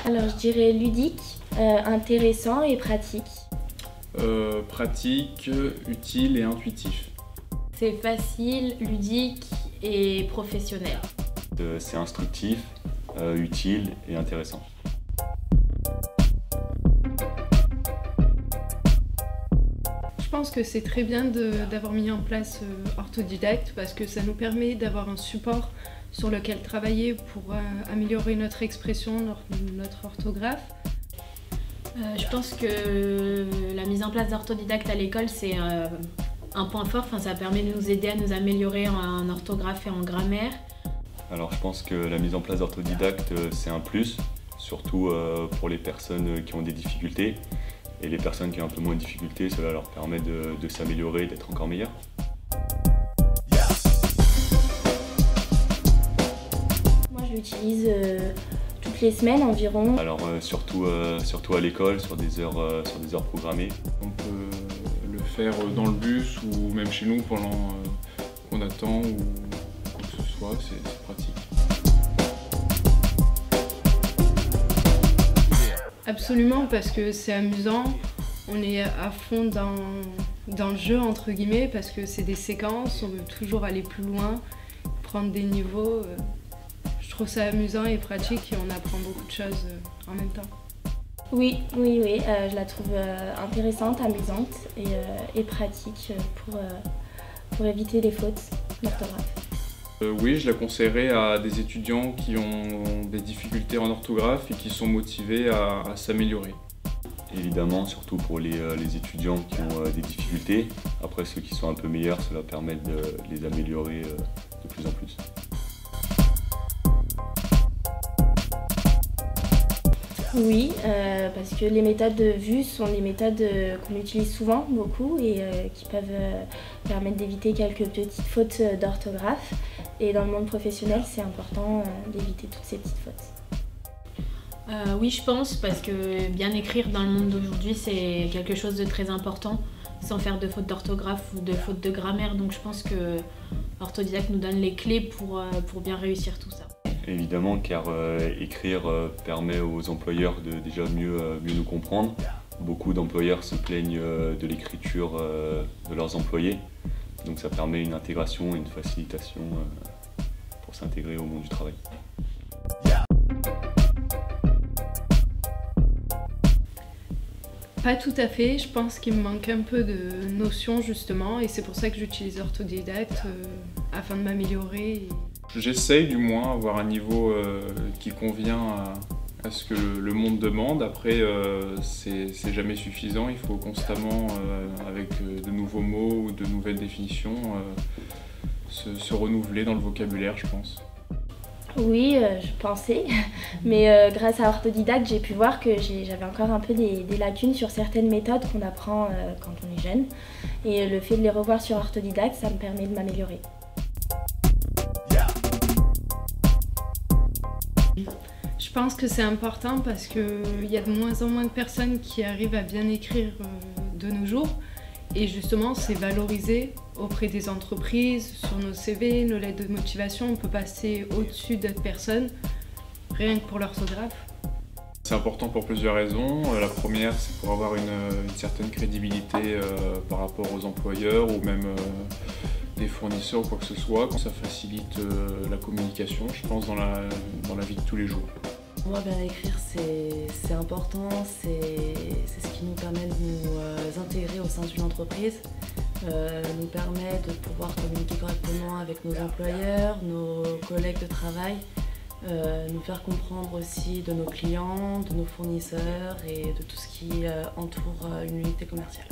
Alors je dirais ludique, intéressant et pratique. Pratique, utile et intuitif. C'est facile, ludique et professionnel. C'est instructif, utile et intéressant. Je pense que c'est très bien d'avoir mis en place Orthodidacte parce que ça nous permet d'avoir un support sur lequel travailler pour améliorer notre expression, notre orthographe. Je pense que la mise en place d'Orthodidacte à l'école, c'est un point fort. Enfin, ça permet de nous aider à nous améliorer en orthographe et en grammaire. Alors je pense que la mise en place d'Orthodidacte, c'est un plus, surtout pour les personnes qui ont des difficultés. Et les personnes qui ont un peu moins de difficultés, cela leur permet de s'améliorer et d'être encore meilleurs. Moi je l'utilise toutes les semaines environ. Alors surtout à l'école, sur des heures programmées. On peut le faire dans le bus ou même chez nous pendant qu'on attend ou quoi que ce soit, c'est pratique. Absolument, parce que c'est amusant, on est à fond dans le jeu entre guillemets, parce que c'est des séquences, on veut toujours aller plus loin, prendre des niveaux. Je trouve ça amusant et pratique et on apprend beaucoup de choses en même temps. Oui, je la trouve intéressante, amusante et pratique pour éviter les fautes d'orthographe. Oui, je la conseillerais à des étudiants qui ont des difficultés en orthographe et qui sont motivés à s'améliorer. Évidemment, surtout pour les étudiants qui ont des difficultés. Après, ceux qui sont un peu meilleurs, cela permet de les améliorer de plus en plus. Oui, parce que les méthodes de vue sont des méthodes qu'on utilise souvent, beaucoup, et qui peuvent permettre d'éviter quelques petites fautes d'orthographe. Et dans le monde professionnel, c'est important d'éviter toutes ces petites fautes. Oui, je pense, parce que bien écrire dans le monde d'aujourd'hui, c'est quelque chose de très important, sans faire de fautes d'orthographe ou de fautes de grammaire. Donc je pense que Orthodidacte nous donne les clés pour bien réussir tout ça. Évidemment, car écrire permet aux employeurs de déjà mieux nous comprendre. Beaucoup d'employeurs se plaignent de l'écriture de leurs employés. Donc ça permet une intégration et une facilitation pour s'intégrer au monde du travail. Pas tout à fait, je pense qu'il me manque un peu de notions justement et c'est pour ça que j'utilise Orthodidacte afin de m'améliorer. J'essaye du moins d'avoir un niveau qui convient à ce que le monde demande. Après, c'est jamais suffisant. Il faut constamment, avec de nouveaux mots ou de nouvelles définitions, se renouveler dans le vocabulaire, je pense. Oui, je pensais, mais grâce à Orthodidacte, j'ai pu voir que j'avais encore un peu des lacunes sur certaines méthodes qu'on apprend quand on est jeune. Et le fait de les revoir sur Orthodidacte, ça me permet de m'améliorer. Je pense que c'est important parce qu'il y a de moins en moins de personnes qui arrivent à bien écrire de nos jours. Et justement, c'est valorisé auprès des entreprises, sur nos CV, nos lettres de motivation. On peut passer au-dessus d'autres personnes, rien que pour l'orthographe. C'est important pour plusieurs raisons. La première, c'est pour avoir une certaine crédibilité par rapport aux employeurs ou même des fournisseurs ou quoi que ce soit. Ça facilite la communication, je pense, dans la vie de tous les jours. Pour moi, bien écrire, c'est important, c'est ce qui nous permet de nous intégrer au sein d'une entreprise, nous permet de pouvoir communiquer correctement avec nos employeurs, nos collègues de travail, nous faire comprendre aussi de nos clients, de nos fournisseurs et de tout ce qui entoure une unité commerciale.